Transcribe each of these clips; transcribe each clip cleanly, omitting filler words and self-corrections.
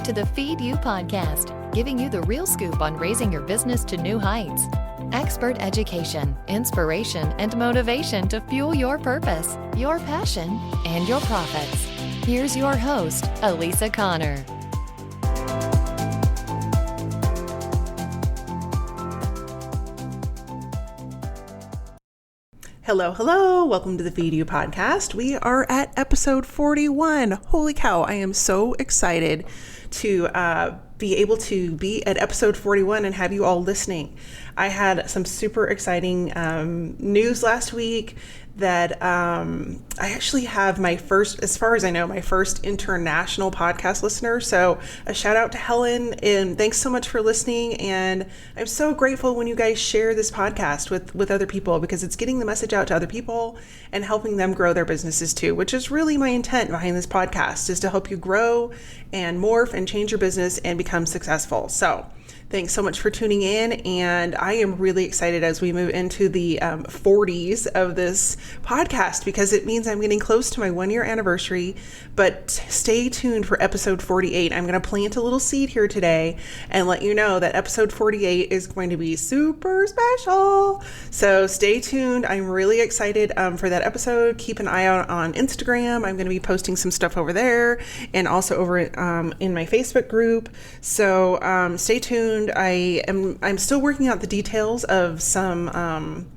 to the Feed You podcast, giving you the real scoop on raising your business to new heights. Expert education, inspiration, and motivation to fuel your purpose, your passion, and your profits. Here's your host, Elisa Connor. Hello. Welcome to the Feed You podcast. We are at episode 41. Holy cow. I am so excited to be able to be at episode 41 and have you all listening. I had some super exciting news last week that I actually have my first, as far as I know, my first international podcast listener. So a shout out to Helen, and thanks so much for listening. And I'm so grateful when you guys share this podcast with other people, because it's getting the message out to other people and helping them grow their businesses too, which is really my intent behind this podcast, is to help you grow and morph and change your business and become successful. So thanks so much for tuning in, and I am really excited as we move into the 40s of this podcast, because it means I'm getting close to my 1-year anniversary. But stay tuned for episode 48. I'm going to plant a little seed here today and let you know that episode 48 is going to be super special. So stay tuned. I'm really excited for that episode. Keep an eye out on Instagram. I'm going to be posting some stuff over there and also over in my Facebook group. So stay tuned. I'm still working out the details of some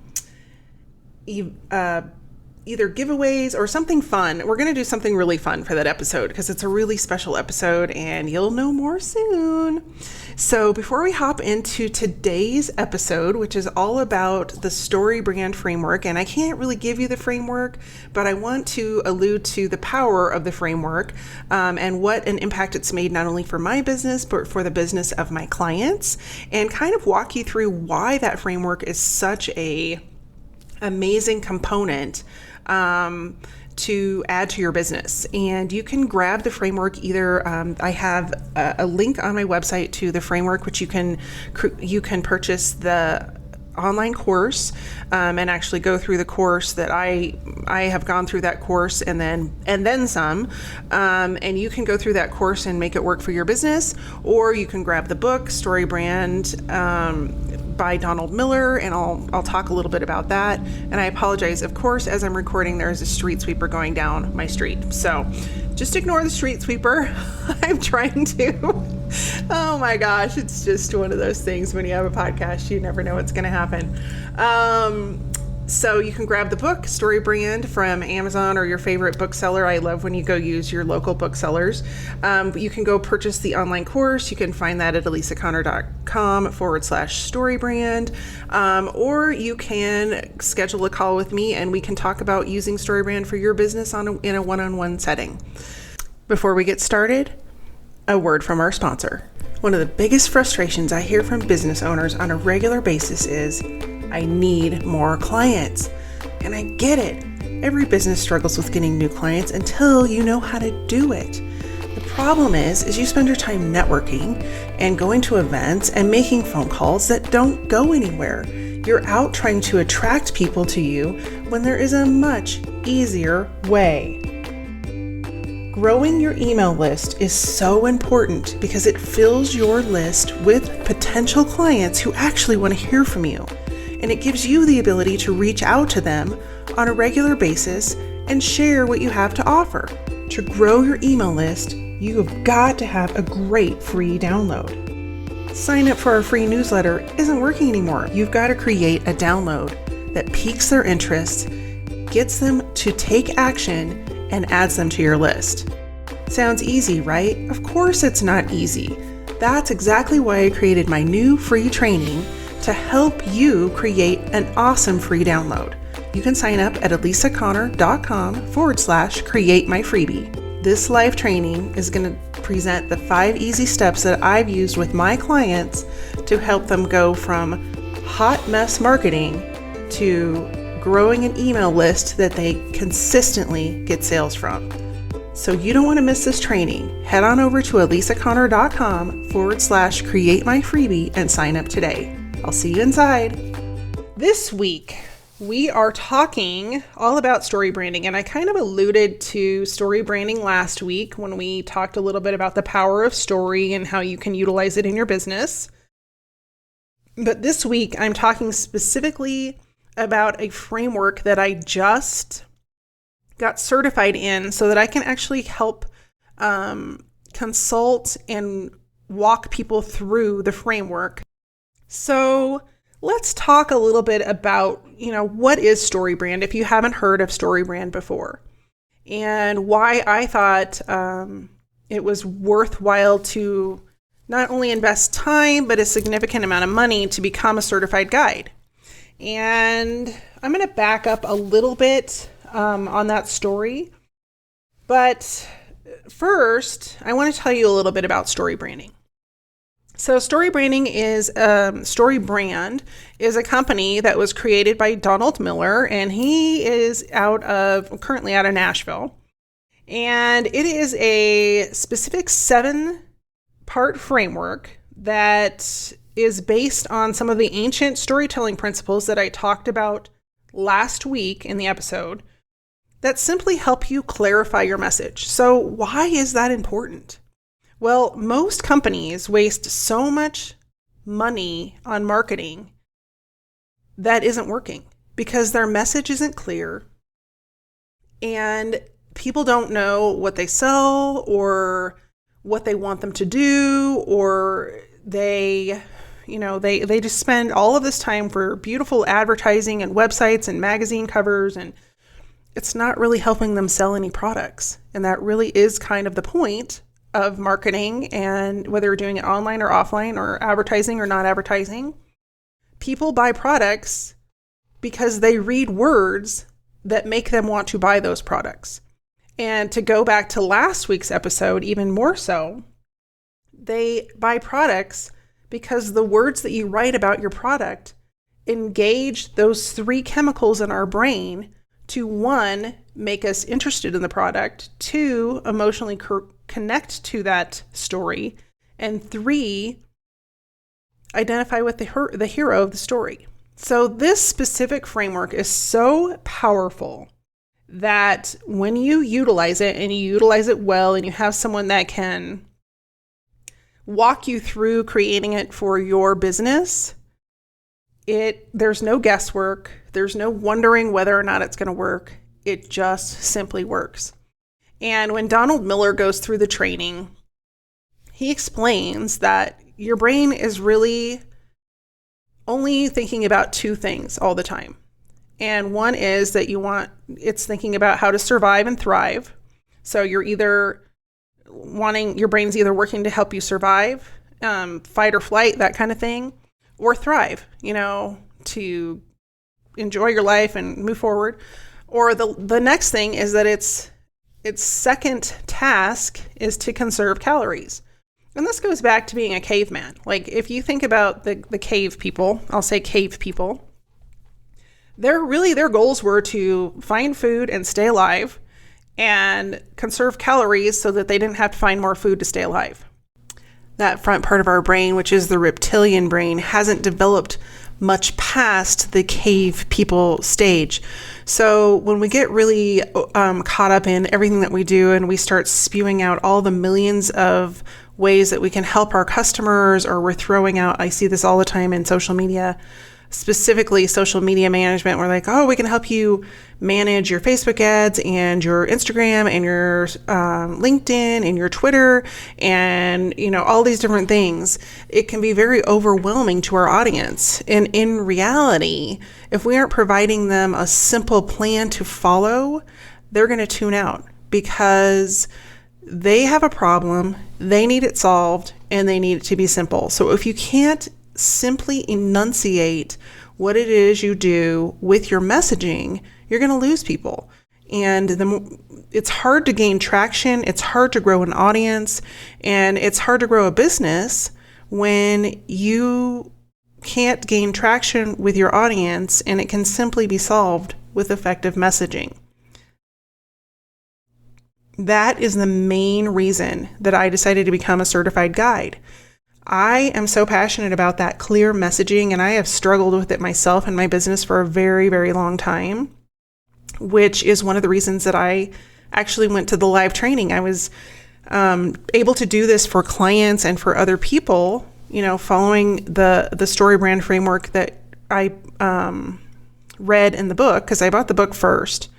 either giveaways or something fun. We're going to do something really fun for that episode because it's a really special episode, and you'll know more soon. So before we hop into today's episode, which is all about the StoryBrand framework, and I can't really give you the framework, but I want to allude to the power of the framework and what an impact it's made not only for my business, but for the business of my clients, and kind of walk you through why that framework is such a amazing component to add to your business. And you can grab the framework either, I have a link on my website to the framework, which you can purchase the online course and actually go through the course that I have gone through that course and then some, and you can go through that course and make it work for your business. Or you can grab the book StoryBrand by Donald Miller, and I'll talk a little bit about that. And I apologize, of course, as I'm recording, there's a street sweeper going down my street, so just ignore the street sweeper. I'm trying to. Oh my gosh, it's just one of those things when you have a podcast, you never know what's going to happen. So you can grab the book StoryBrand from Amazon or your favorite bookseller. I love when you go use your local booksellers. But you can go purchase the online course. You can find that at elisaconnor.com/StoryBrand. Or you can schedule a call with me and we can talk about using StoryBrand for your business in a one-on-one setting. Before we get started, a word from our sponsor. One of the biggest frustrations I hear from business owners on a regular basis is, I need more clients. And I get it. Every business struggles with getting new clients until you know how to do it. The problem is you spend your time networking and going to events and making phone calls that don't go anywhere. You're out trying to attract people to you when there is a much easier way. Growing your email list is so important because it fills your list with potential clients who actually want to hear from you. And it gives you the ability to reach out to them on a regular basis and share what you have to offer. To grow your email list, you have got to have a great free download. Sign up for our free newsletter isn't working anymore. You've got to create a download that piques their interest, gets them to take action, and adds them to your list. Sounds easy, right? Of course it's not easy. That's exactly why I created my new free training to help you create an awesome free download. You can sign up at elisaconnor.com/create-my-freebie. This live training is going to present the 5 easy steps that I've used with my clients to help them go from hot mess marketing to growing an email list that they consistently get sales from. So you don't want to miss this training. Head on over to elisaconnor.com/create-my-freebie and sign up today. I'll see you inside. This week, We are talking all about story branding, and I kind of alluded to story branding last week when we talked a little bit about the power of story and how you can utilize it in your business. But this week, I'm talking specifically about a framework that I just got certified in so that I can actually help consult and walk people through the framework. So let's talk a little bit about, what is StoryBrand if you haven't heard of StoryBrand before, and why I thought it was worthwhile to not only invest time, but a significant amount of money to become a certified guide. And I'm going to back up a little bit on that story. But first, I want to tell you a little bit about story branding. So StoryBrand is a company that was created by Donald Miller, and he is currently out of Nashville. And it is a specific 7-part framework that is based on some of the ancient storytelling principles that I talked about last week in the episode that simply help you clarify your message. So why is that important? Well, most companies waste so much money on marketing that isn't working because their message isn't clear and people don't know what they sell or what they want them to do, or they just spend all of this time for beautiful advertising and websites and magazine covers, and it's not really helping them sell any products. And that really is kind of the point of marketing, and whether you're doing it online or offline or advertising or not advertising, people buy products because they read words that make them want to buy those products. And to go back to last week's episode, even more so, they buy products because the words that you write about your product engage those 3 chemicals in our brain to, 1, make us interested in the product, 2, emotionally connect to that story, and 3, identify with the hero of the story. So this specific framework is so powerful that when you utilize it, and you utilize it well, and you have someone that can walk you through creating it for your business, there's no guesswork. There's no wondering whether or not it's going to work. It just simply works. And when Donald Miller goes through the training, he explains that your brain is really only thinking about 2 things all the time. And one is that it's thinking about how to survive and thrive. So you're either your brain's either working to help you survive, fight or flight, that kind of thing, or thrive, to enjoy your life and move forward. Or the next thing is that its second task is to conserve calories. And this goes back to being a caveman. Like, if you think about the cave people, I'll say cave people, their goals were to find food and stay alive and conserve calories so that they didn't have to find more food to stay alive. That front part of our brain, which is the reptilian brain, hasn't developed much past the cave people stage. So when we get really caught up in everything that we do, and we start spewing out all the millions of ways that we can help our customers, or we're throwing out, I see this all the time in social media, specifically social media management. We're like, we can help you manage your Facebook ads and your Instagram and your LinkedIn and your Twitter and, all these different things. It can be very overwhelming to our audience. And in reality, if we aren't providing them a simple plan to follow, they're going to tune out because they have a problem, they need it solved, and they need it to be simple. So if you can't simply enunciate what it is you do with your messaging, you're going to lose people. And it's hard to gain traction. It's hard to grow an audience, and it's hard to grow a business when you can't gain traction with your audience, and it can simply be solved with effective messaging. That is the main reason that I decided to become a certified guide. I am so passionate about that clear messaging, and I have struggled with it myself in my business for a very, very long time, which is one of the reasons that I actually went to the live training. I was able to do this for clients and for other people, following the StoryBrand framework that I read in the book, because I bought the book first.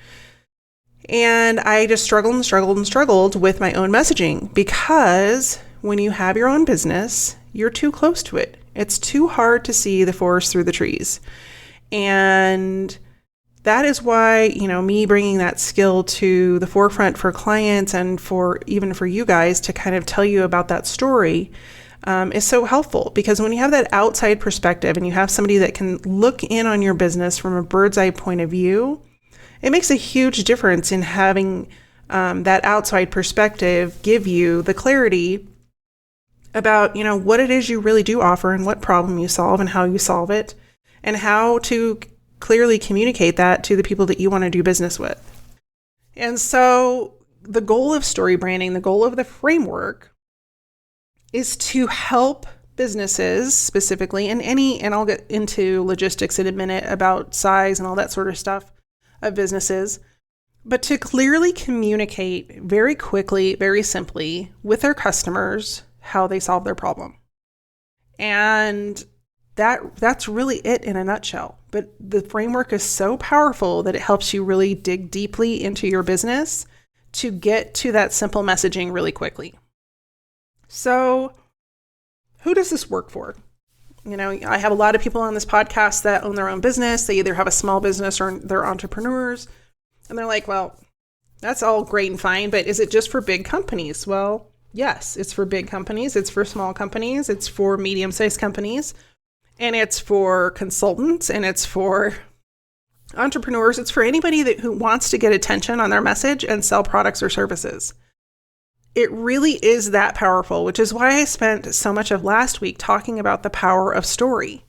And I just struggled with my own messaging, because when you have your own business, you're too close to it. It's too hard to see the forest through the trees. And that is why, me bringing that skill to the forefront for clients and even for you guys to kind of tell you about that story is so helpful. Because when you have that outside perspective and you have somebody that can look in on your business from a bird's eye point of view, it makes a huge difference in having that outside perspective give you the clarity about, what it is you really do offer and what problem you solve and how you solve it, and how to clearly communicate that to the people that you want to do business with. And so the goal of story branding, the goal of the framework, is to help businesses specifically, and I'll get into logistics in a minute about size and all that sort of stuff of businesses, but to clearly communicate very quickly, very simply with their customers how they solve their problem. And that's really it in a nutshell. But the framework is so powerful that it helps you really dig deeply into your business to get to that simple messaging really quickly. So who does this work for? I have a lot of people on this podcast that own their own business. They either have a small business or they're entrepreneurs. And they're like, well, that's all great and fine, but is it just for big companies? Well, yes, it's for big companies. It's for small companies. It's for medium-sized companies. And it's for consultants, and it's for entrepreneurs. It's for anybody who wants to get attention on their message and sell products or services. It really is that powerful, which is why I spent so much of last week talking about the power of story,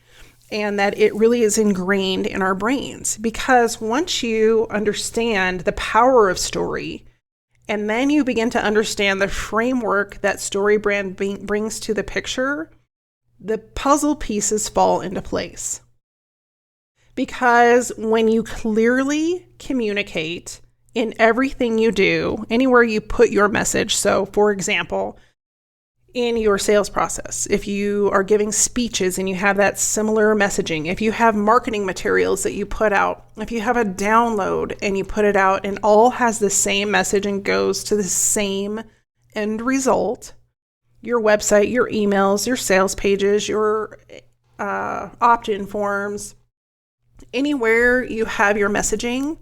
and that it really is ingrained in our brains. Because once you understand the power of story, and then you begin to understand the framework that StoryBrand brings to the picture, the puzzle pieces fall into place. Because when you clearly communicate in everything you do, anywhere you put your message, so for example, in your sales process, if you are giving speeches and you have that similar messaging, if you have marketing materials that you put out, if you have a download and you put it out and all has the same message and goes to the same end result, your website, your emails, your sales pages, your opt-in forms, anywhere you have your messaging,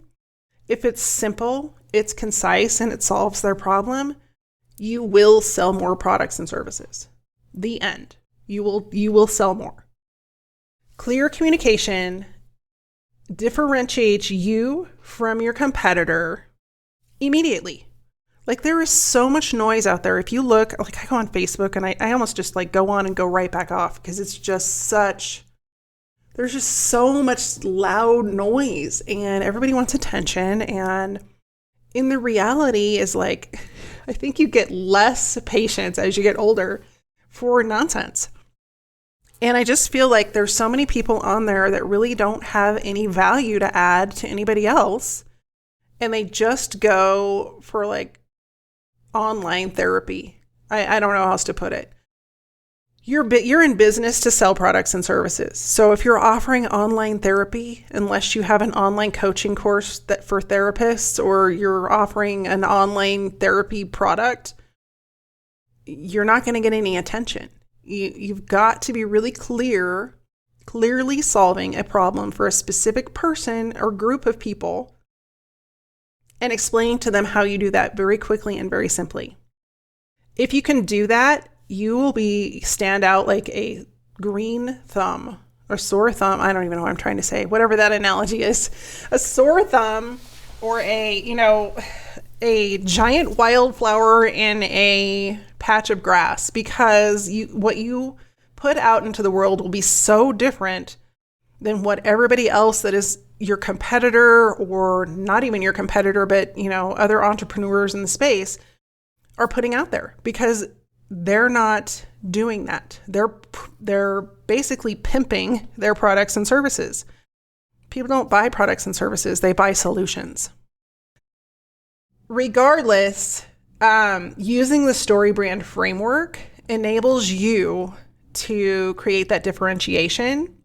if it's simple, it's concise, and it solves their problem, you will sell more products and services. The end. You will sell more. Clear communication differentiates you from your competitor immediately. Like, there is so much noise out there. If you look, like, I go on Facebook and I almost just like go on and go right back off, because it's just there's just so much loud noise and everybody wants attention. And in the reality is, like, I think you get less patience as you get older for nonsense. And I just feel like there's so many people on there that really don't have any value to add to anybody else. And they just go for like online therapy. I don't know how else to put it. You're in business to sell products and services. So if you're offering online therapy, unless you have an online coaching course that for therapists, or you're offering an online therapy product, you're not going to get any attention. You've got to be really clearly solving a problem for a specific person or group of people, and explaining to them how you do that very quickly and very simply. If you can do that, you will stand out like a green thumb or sore thumb. I don't even know what I'm trying to say. Whatever that analogy is, a sore thumb, or a giant wildflower in a patch of grass, because what you put out into the world will be so different than what everybody else that is your competitor, or not even your competitor, but other entrepreneurs in the space are putting out there. Because they're not doing that. They're basically pimping their products and services. People don't buy products and services, they buy solutions. Regardless, using the StoryBrand framework enables you to create that differentiation,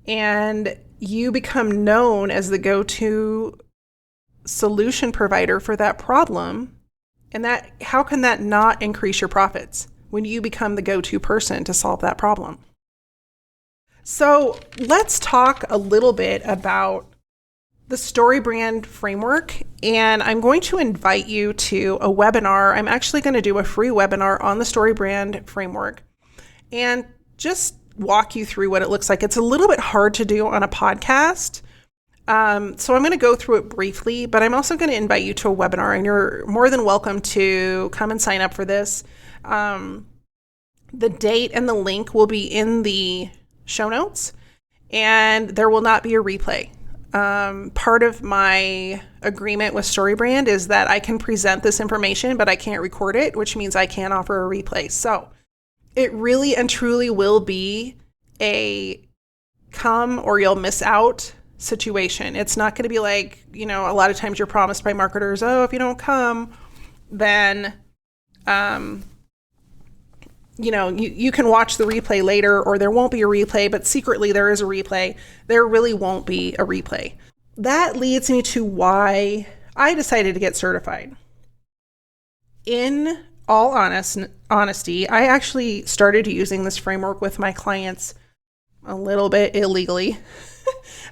and you become known as the go-to solution provider for that problem. And that, how can that not increase your profits when you become the go-to person to solve that problem? So let's talk a little bit about the StoryBrand framework, and I'm going to invite you to a webinar. I'm actually going to do a free webinar on the StoryBrand framework and just walk you through what it looks like. It's a little bit hard to do on a podcast, so I'm going to go through it briefly, but I'm also going to invite you to a webinar, and you're more than welcome to come and sign up for this. The date and the link will be in the show notes, and there will not be a replay. Part of my agreement with StoryBrand is that I can present this information, but I can't record it, which means I can't offer a replay. So it really and truly will be a come or you'll miss out situation. It's not going to be like, a lot of times you're promised by marketers, oh, if you don't come, then, you can watch the replay later, or there won't be a replay, but secretly there is a replay. There really won't be a replay. That leads me to why I decided to get certified. In all honesty, I actually started using this framework with my clients a little bit illegally.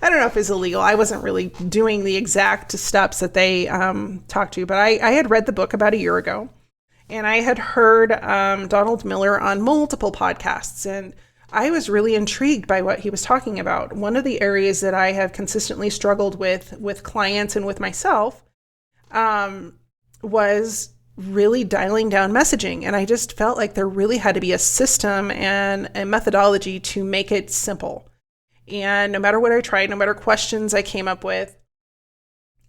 I don't know if it's illegal. I wasn't really doing the exact steps that they talked to, but I had read the book about a year ago. And I had heard Donald Miller on multiple podcasts, and I was really intrigued by what he was talking about. One of the areas that I have consistently struggled with clients and with myself was really dialing down messaging. And I just felt like there really had to be a system and a methodology to make it simple. And no matter what I tried, no matter questions I came up with,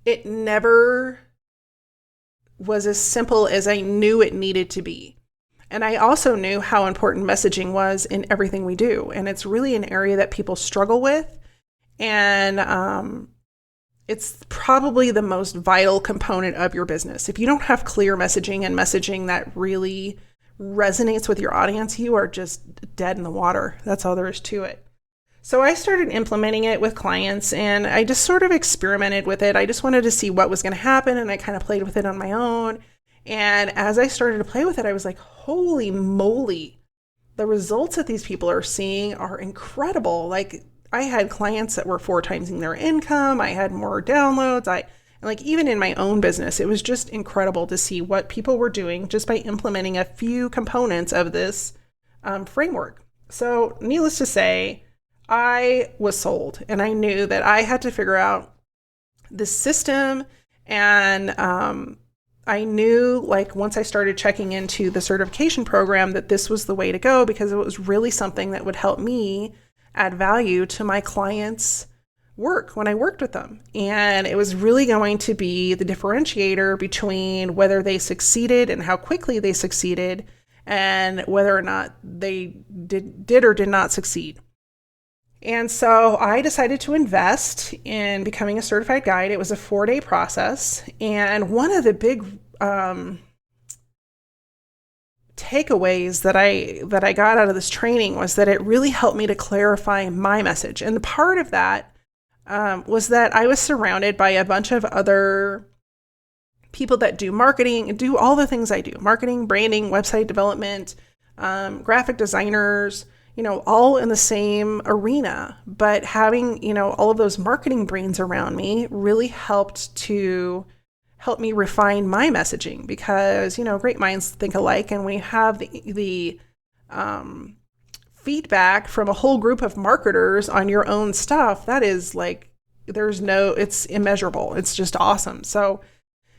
it never was as simple as I knew it needed to be. And I also knew how important messaging was in everything we do. And it's really an area that people struggle with. And it's probably the most vital component of your business. If you don't have clear messaging and messaging that really resonates with your audience, you are just dead in the water. That's all there is to it. So I started implementing it with clients, and I just sort of experimented with it. I just wanted to see what was going to happen, and I kind of played with it on my own. And as I started to play with it, I was like, holy moly, the results that these people are seeing are incredible. Like, I had clients that were 4 times their income. I had more downloads. Even in my own business, it was just incredible to see what people were doing just by implementing a few components of this framework. So needless to say, I was sold, and I knew that I had to figure out the system. And I knew, once I started checking into the certification program, that this was the way to go, because it was really something that would help me add value to my clients' work when I worked with them. And it was really going to be the differentiator between whether they succeeded and how quickly they succeeded, and whether or not they did or did not succeed. And so I decided to invest in becoming a certified guide. It was a 4-day process. And one of the big takeaways that I got out of this training was that it really helped me to clarify my message. And the part of that was that I was surrounded by a bunch of other people that do marketing, do all the things I do: marketing, branding, website development, graphic designers, all in the same arena. But having, all of those marketing brains around me really helped me refine my messaging, because, great minds think alike. And when you have the feedback from a whole group of marketers on your own stuff, that is it's immeasurable. It's just awesome. So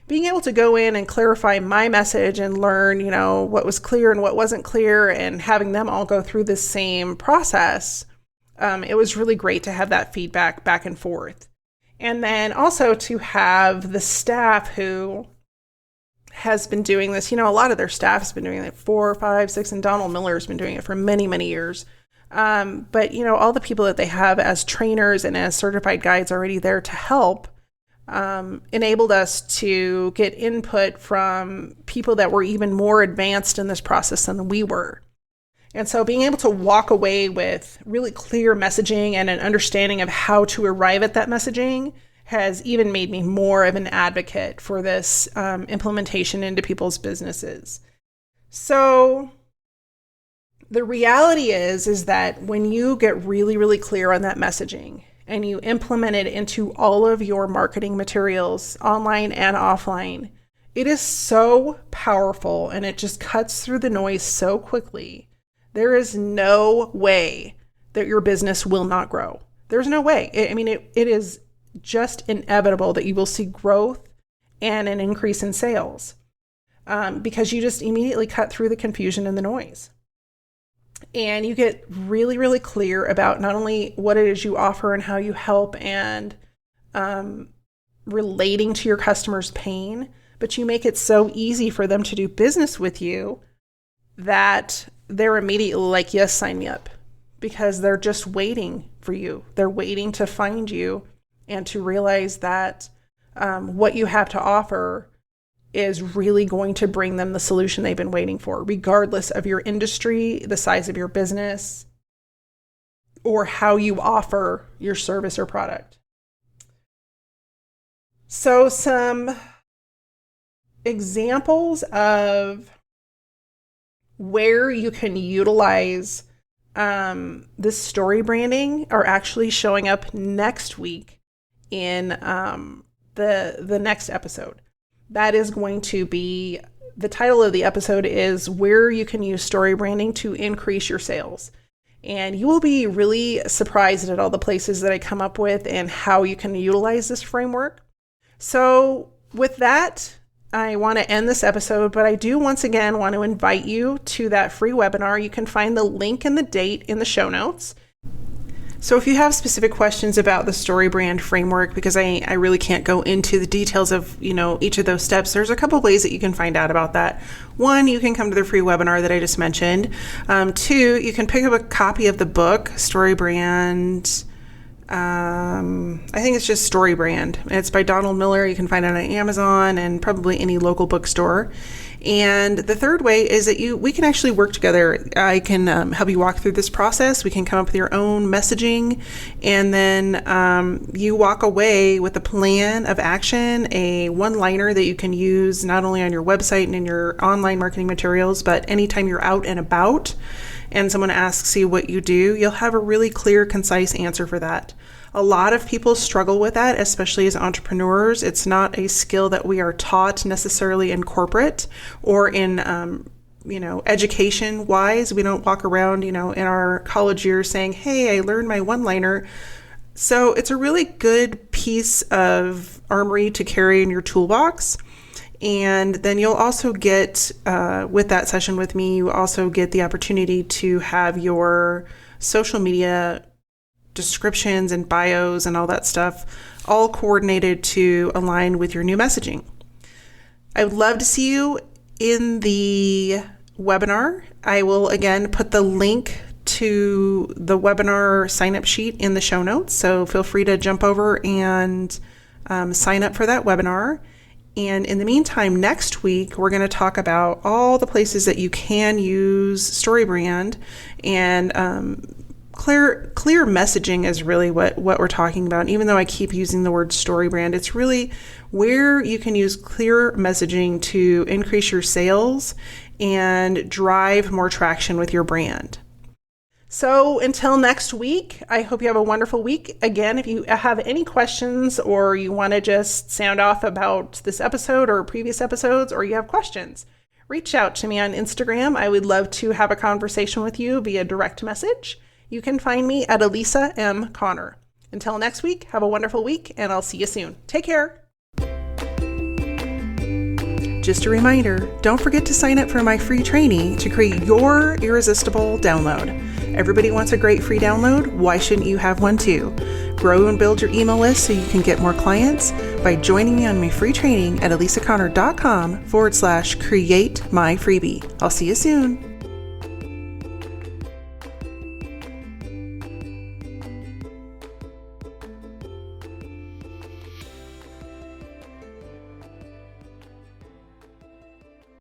being able to go in and clarify my message and learn, what was clear and what wasn't clear, and having them all go through this same process, it was really great to have that feedback back and forth. And then also to have the staff who has been doing this. A lot of their staff has been doing it 4, 5, 6, and Donald Miller has been doing it for many, many years. But all the people that they have as trainers and as certified guides already there to help enabled us to get input from people that were even more advanced in this process than we were. And so being able to walk away with really clear messaging and an understanding of how to arrive at that messaging has even made me more of an advocate for this implementation into people's businesses. So the reality is that when you get really, really clear on that messaging and you implement it into all of your marketing materials, online and offline, it is so powerful and it just cuts through the noise so quickly. There is no way that your business will not grow. There's no way. It is just inevitable that you will see growth and an increase in sales because you just immediately cut through the confusion and the noise. And you get really, really clear about not only what it is you offer and how you help and relating to your customer's pain, but you make it so easy for them to do business with you that they're immediately like, yes, sign me up, because they're just waiting for you. They're waiting to find you and to realize that what you have to offer is really going to bring them the solution they've been waiting for, regardless of your industry, the size of your business, or how you offer your service or product. So some examples of where you can utilize this story branding are actually showing up next week in the next episode. That is going to be, the title of the episode is Where You Can Use Story Branding to Increase Your Sales. And you will be really surprised at all the places that I come up with and how you can utilize this framework. So with that, I want to end this episode, but I do once again want to invite you to that free webinar. You can find the link and the date in the show notes. So if you have specific questions about the StoryBrand framework, because I really can't go into the details of, each of those steps, there's a couple of ways that you can find out about that. One, you can come to the free webinar that I just mentioned. Two, you can pick up a copy of the book, StoryBrand. I think it's just StoryBrand. It's by Donald Miller. You can find it on Amazon and probably any local bookstore. And the third way is that we can actually work together. I can help you walk through this process. We can come up with your own messaging, and then you walk away with a plan of action, a one-liner that you can use not only on your website and in your online marketing materials, but anytime you're out and about and someone asks you what you do, you'll have a really clear, concise answer for that. A lot of people struggle with that, especially as entrepreneurs. It's not a skill that we are taught necessarily in corporate or in, education wise. We don't walk around, in our college years saying, hey, I learned my one-liner. So it's a really good piece of armory to carry in your toolbox. And then you'll also get, with that session with me, you also get the opportunity to have your social media descriptions and bios and all that stuff all coordinated to align with your new messaging. I would love to see you in the webinar. I will again put the link to the webinar sign-up sheet in the show notes, so feel free to jump over and sign up for that webinar. And in the meantime, next week, we're going to talk about all the places that you can use StoryBrand, and clear messaging is really what we're talking about. And even though I keep using the word StoryBrand, it's really where you can use clear messaging to increase your sales and drive more traction with your brand. So until next week, I hope you have a wonderful week. Again, if you have any questions or you want to just sound off about this episode or previous episodes, or you have questions, reach out to me on Instagram. I would love to have a conversation with you via direct message. You can find me at Elisa M. Connor. Until next week, have a wonderful week, and I'll see you soon. Take care. Just a reminder, don't forget to sign up for my free training to create your irresistible download. Everybody wants a great free download. Why shouldn't you have one too? Grow and build your email list so you can get more clients, by joining me on my free training at elisaconner.com/create my freebie. I'll see you soon.